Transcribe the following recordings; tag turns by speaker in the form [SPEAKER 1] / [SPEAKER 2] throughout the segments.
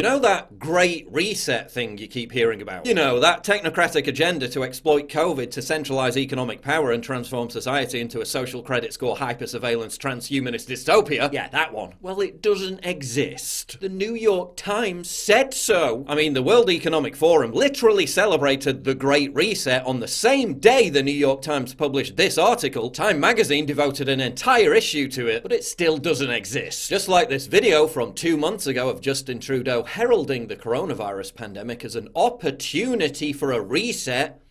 [SPEAKER 1] know that Great Reset thing you keep hearing about? You know, that technocratic agenda to exploit COVID to centralize economic power and transform society into a social credit score hyper-surveillance transhumanist dystopia? Yeah, that one. Well, it doesn't exist. The New York Times said so. I mean, the World Economic Forum literally celebrated the Great Reset on the same day the New York Times published this article. Time magazine devoted an entire issue to it, but it still doesn't exist. Just like this video from 2 months ago of Justin Trudeau heralding the coronavirus pandemic as an opportunity for a reset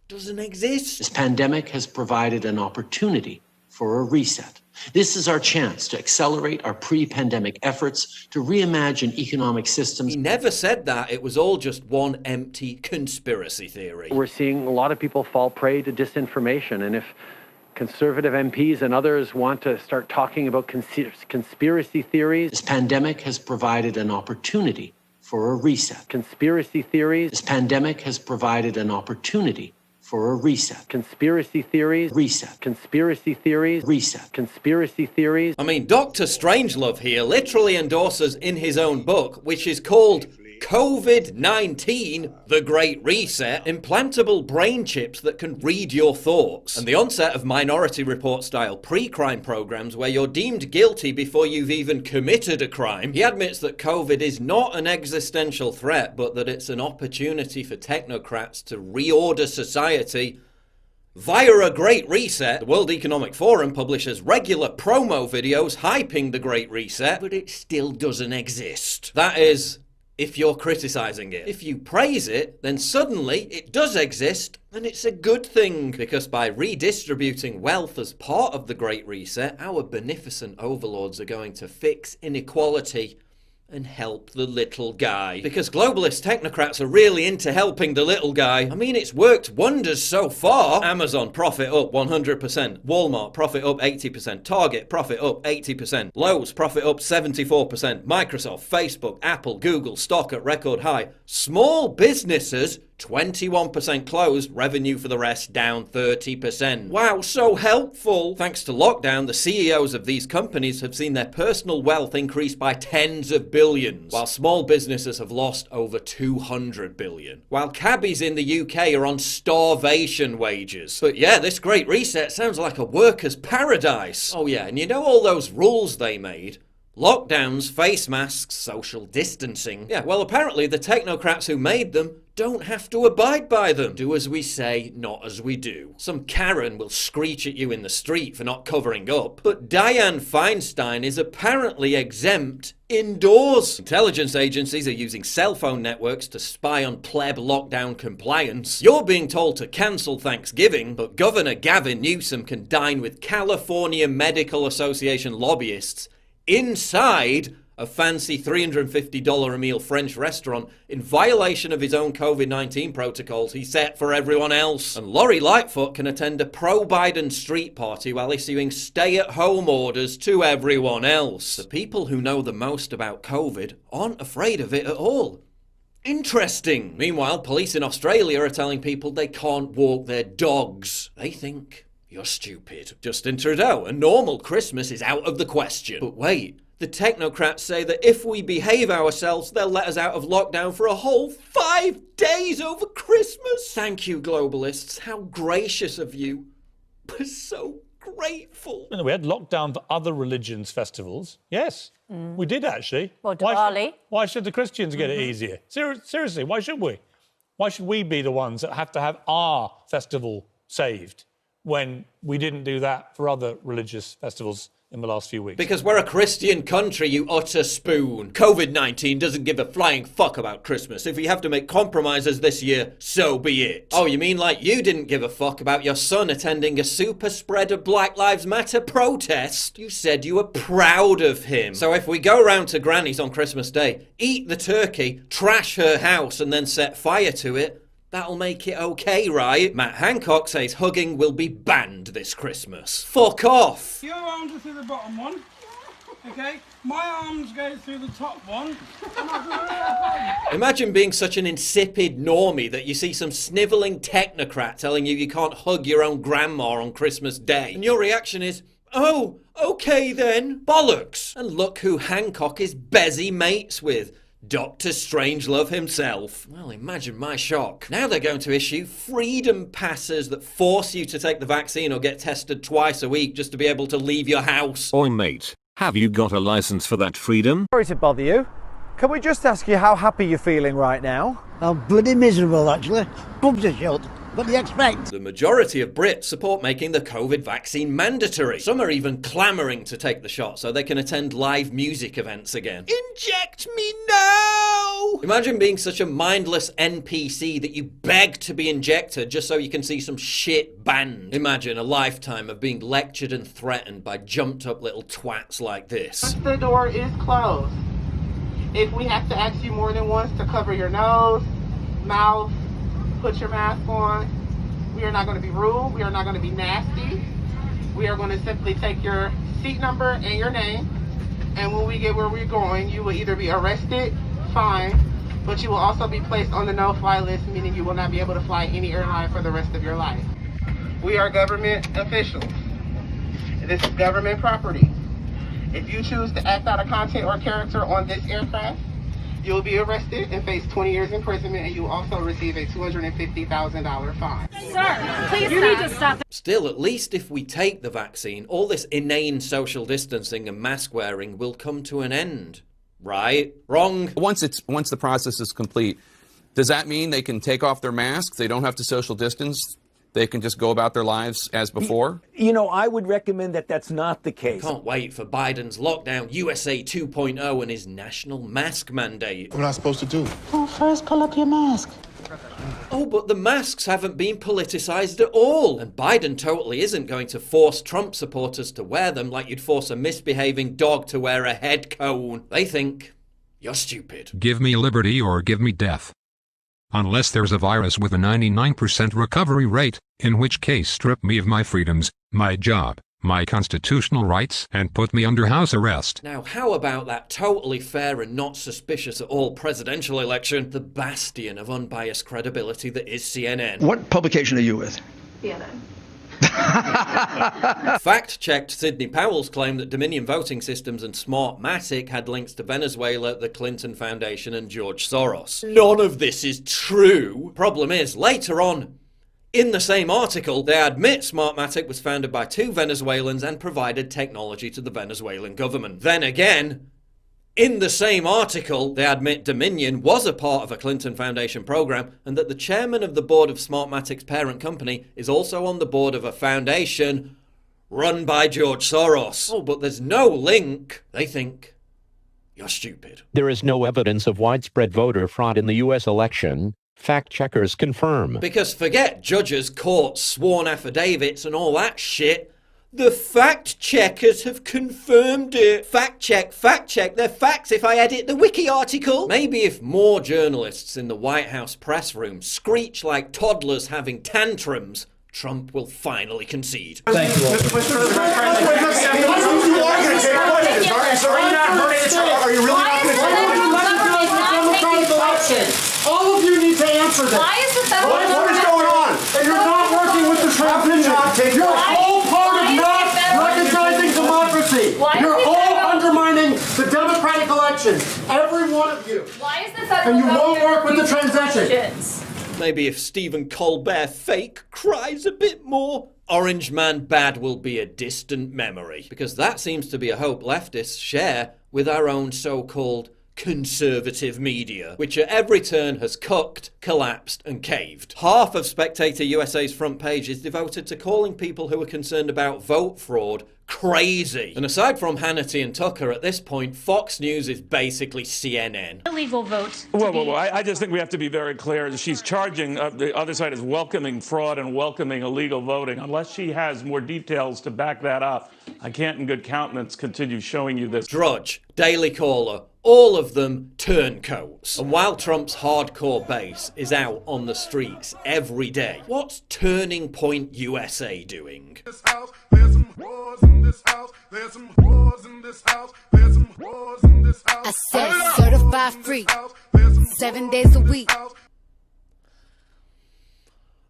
[SPEAKER 1] doesn't exist.
[SPEAKER 2] This pandemic has provided an opportunity for a reset. This is our chance to accelerate our pre-pandemic efforts to reimagine economic systems.
[SPEAKER 1] He never said that. It was all just one empty conspiracy theory.
[SPEAKER 3] We're seeing a lot of people fall prey to disinformation, and if conservative MPs and others want to start talking about conspiracy theories.
[SPEAKER 2] This pandemic has provided an opportunity for a reset.
[SPEAKER 3] Conspiracy theories.
[SPEAKER 2] This pandemic has provided an opportunity for a reset.
[SPEAKER 3] Conspiracy theories.
[SPEAKER 2] Reset.
[SPEAKER 3] Conspiracy theories.
[SPEAKER 2] Reset.
[SPEAKER 3] Conspiracy theories.
[SPEAKER 1] I mean, Dr. Strangelove here literally endorses in his own book, which is called COVID-19, The Great Reset, implantable brain chips that can read your thoughts, and the onset of Minority Report style pre-crime programs where you're deemed guilty before you've even committed a crime. He admits that COVID is not an existential threat, but that it's an opportunity for technocrats to reorder society via a Great Reset. The World Economic Forum publishes regular promo videos hyping the Great Reset, but it still doesn't exist. That is, if you're criticizing it. If you praise it, then suddenly it does exist, and it's a good thing. Because by redistributing wealth as part of the Great Reset, our beneficent overlords are going to fix inequality and help the little guy. Because globalist technocrats are really into helping the little guy. I mean, it's worked wonders so far. Amazon profit up 100%. Walmart profit up 80%. Target profit up 80%. Lowe's profit up 74%. Microsoft, Facebook, Apple, Google stock at record high. Small businesses 21% closed, revenue for the rest down 30%. Wow, so helpful! Thanks to lockdown, the CEOs of these companies have seen their personal wealth increase by tens of billions, while small businesses have lost over 200 billion. While cabbies in the UK are on starvation wages. But yeah, this Great Reset sounds like a worker's paradise. Oh yeah, and you know all those rules they made? Lockdowns, face masks, social distancing. Yeah, well apparently the technocrats who made them don't have to abide by them. Do as we say, not as we do. Some Karen will screech at you in the street for not covering up. But Dianne Feinstein is apparently exempt indoors. Intelligence agencies are using cell phone networks to spy on pleb lockdown compliance. You're being told to cancel Thanksgiving, but Governor Gavin Newsom can dine with California Medical Association lobbyists inside a fancy $350 a meal French restaurant in violation of his own COVID-19 protocols he set for everyone else. And Lori Lightfoot can attend a pro-Biden street party while issuing stay-at-home orders to everyone else. The people who know the most about COVID aren't afraid of it at all. Interesting. Meanwhile, police in Australia are telling people they can't walk their dogs. They think you're stupid. Justin Trudeau, a normal Christmas is out of the question. But wait, the technocrats say that if we behave ourselves, they'll let us out of lockdown for a whole 5 days over Christmas. Thank you, globalists. How gracious of you. We're so grateful.
[SPEAKER 4] We had lockdown for other religions' festivals. Yes, we did actually.
[SPEAKER 5] Well, Diwali.
[SPEAKER 4] Why should the Christians get it easier? Seriously, why should we? Why should we be the ones that have to have our festival saved when we didn't do that for other religious festivals in the last few weeks?
[SPEAKER 1] Because we're a Christian country, you utter spoon. COVID-19 doesn't give a flying fuck about Christmas. If we have to make compromises this year, so be it. Oh, you mean like you didn't give a fuck about your son attending a super spreader Black Lives Matter protest? You said you were proud of him. So if we go round to Granny's on Christmas Day, eat the turkey, trash her house and then set fire to it, that'll make it okay, right? Matt Hancock says hugging will be banned this Christmas. Fuck off!
[SPEAKER 6] Your arms are through the bottom one, okay? My arms go through the top one.
[SPEAKER 1] Imagine being such an insipid normie that you see some snivelling technocrat telling you you can't hug your own grandma on Christmas Day. And your reaction is, oh, okay then. Bollocks! And look who Hancock is busy mates with. Dr. Strangelove himself. Well, imagine my shock. Now they're going to issue freedom passes that force you to take the vaccine or get tested twice a week just to be able to leave your house.
[SPEAKER 5] Oi mate, have you got a license for that freedom?
[SPEAKER 7] Sorry to bother you. Can we just ask you how happy you're feeling right now?
[SPEAKER 8] I'm bloody miserable, actually. Pubs are shut. What do you expect?
[SPEAKER 1] The majority of Brits support making the COVID vaccine mandatory. Some are even clamouring to take the shot so they can attend live music events again. Inject me now! Imagine being such a mindless NPC that you beg to be injected just so you can see some shit band. Imagine a lifetime of being lectured and threatened by jumped up little twats like this.
[SPEAKER 9] The door is closed. If we have to ask you more than once to cover your nose, mouth, put your mask on, we are not going to be rude, we are not going to be nasty. We are going to simply take your seat number and your name, and when we get where we're going, you will either be arrested, fined, but you will also be placed on the no-fly list, meaning you will not be able to fly any airline for the rest of your life. We are government officials. This is government property. If you choose to act out of content or character on this aircraft, you will be arrested and face 20 years imprisonment, and you will also receive a $250,000 fine.
[SPEAKER 10] Sir, please you need to stop.
[SPEAKER 1] Still, at least if we take the vaccine, all this inane social distancing and mask wearing will come to an end. Right? Wrong?
[SPEAKER 11] Once the process is complete, does that mean they can take off their masks? They don't have to social distance? They can just go about their lives as before?
[SPEAKER 7] You know, I would recommend that that's not the case.
[SPEAKER 1] Can't wait for Biden's lockdown USA 2.0 and his national mask mandate.
[SPEAKER 12] What am I supposed to do?
[SPEAKER 8] Well, first pull up your mask.
[SPEAKER 1] Oh, but the masks haven't been politicized at all. And Biden totally isn't going to force Trump supporters to wear them like you'd force a misbehaving dog to wear a head cone. They think you're stupid.
[SPEAKER 13] Give me liberty or give me death. Unless there's a virus with a 99% recovery rate, in which case strip me of my freedoms, my job, my constitutional rights, and put me under house arrest.
[SPEAKER 1] Now, how about that totally fair and not suspicious at all presidential election, the bastion of unbiased credibility that is CNN?
[SPEAKER 14] What publication are you with?
[SPEAKER 10] CNN.
[SPEAKER 1] Fact-checked Sidney Powell's claim that Dominion voting systems and Smartmatic had links to Venezuela, the Clinton Foundation, and George Soros. None of this is true. Problem is, later on, in the same article, they admit Smartmatic was founded by two Venezuelans and provided technology to the Venezuelan government. Then again, in the same article, they admit Dominion was a part of a Clinton Foundation program and that the chairman of the board of Smartmatic's parent company is also on the board of a foundation run by George Soros. Oh, but there's no link. They think you're stupid.
[SPEAKER 15] There is no evidence of widespread voter fraud in the U.S. election. Fact checkers confirm.
[SPEAKER 1] Because forget judges, courts, sworn affidavits and all that shit. The fact checkers have confirmed it. Fact check, they're facts if I edit the wiki article. Maybe if more journalists in the White House press room screech like toddlers having tantrums, Trump will finally concede.
[SPEAKER 12] Thank you all. Are you really not going to all of you need to answer this.
[SPEAKER 10] Why is the federal government...
[SPEAKER 12] What is going on? And you're not working with the transition. You're all part of not recognizing democracy. You're all undermining the democratic elections. Every one of you.
[SPEAKER 10] Why is the federal
[SPEAKER 12] and you won't work with the transition.
[SPEAKER 1] Maybe if Stephen Colbert fake cries a bit more, Orange Man bad will be a distant memory. Because that seems to be a hope leftists share with our own so-called conservative media, which at every turn has cooked, collapsed and caved. Half of Spectator USA's front page is devoted to calling people who are concerned about vote fraud crazy. And aside from Hannity and Tucker, at this point, Fox News is basically CNN.
[SPEAKER 10] Illegal vote.
[SPEAKER 4] Well, I just think we have to be very clear. She's charging, the other side is welcoming fraud and welcoming illegal voting. Unless she has more details to back that up, I can't in good countenance continue showing you this.
[SPEAKER 1] Drudge, Daily Caller, all of them turncoats. And while Trump's hardcore base is out on the streets every day, what's Turning Point USA doing?
[SPEAKER 16] I said certified free, 7 days a week.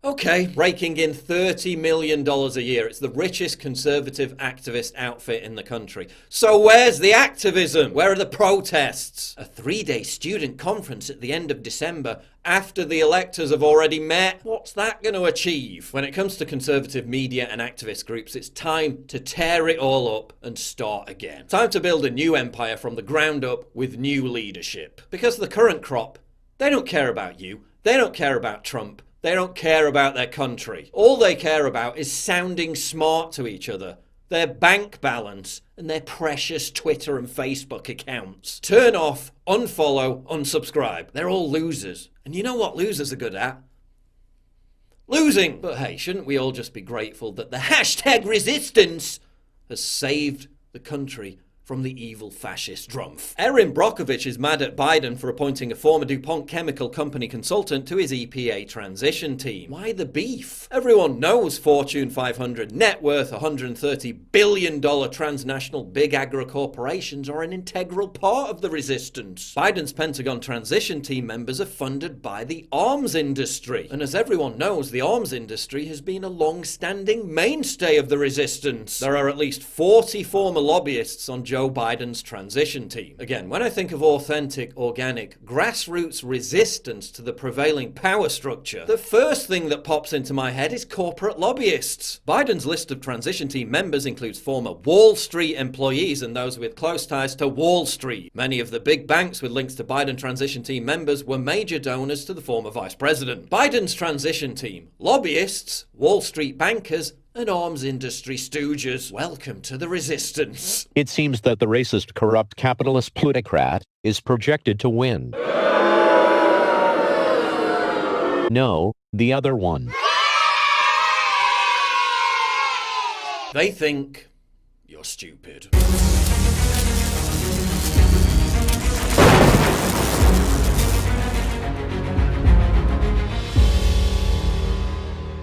[SPEAKER 1] Okay, raking in $30 million a year. It's the richest conservative activist outfit in the country. So where's the activism? Where are the protests? A 3-day student conference at the end of December after the electors have already met? What's that going to achieve? When it comes to conservative media and activist groups, it's time to tear it all up and start again. Time to build a new empire from the ground up with new leadership. Because the current crop, they don't care about you. They don't care about Trump. They don't care about their country. All they care about is sounding smart to each other, their bank balance, and their precious Twitter and Facebook accounts. Turn off, unfollow, unsubscribe. They're all losers. And you know what losers are good at? Losing! But hey, shouldn't we all just be grateful that the hashtag resistance has saved the country from the evil fascist Drumpf? Erin Brockovich is mad at Biden for appointing a former DuPont chemical company consultant to his EPA transition team. Why the beef? Everyone knows Fortune 500 net worth $130 billion transnational big agri corporations are an integral part of the resistance. Biden's Pentagon transition team members are funded by the arms industry. And as everyone knows, the arms industry has been a long-standing mainstay of the resistance. There are at least 40 former lobbyists on Joe Biden's transition team. Again, when I think of authentic, organic, grassroots resistance to the prevailing power structure, the first thing that pops into my head is corporate lobbyists. Biden's list of transition team members includes former Wall Street employees and those with close ties to Wall Street. Many of the big banks with links to Biden transition team members were major donors to the former vice president. Biden's transition team, lobbyists, Wall Street bankers, and arms industry stooges. Welcome to the resistance.
[SPEAKER 15] It seems that the racist, corrupt capitalist plutocrat is projected to win. No, the other one.
[SPEAKER 1] They think you're stupid.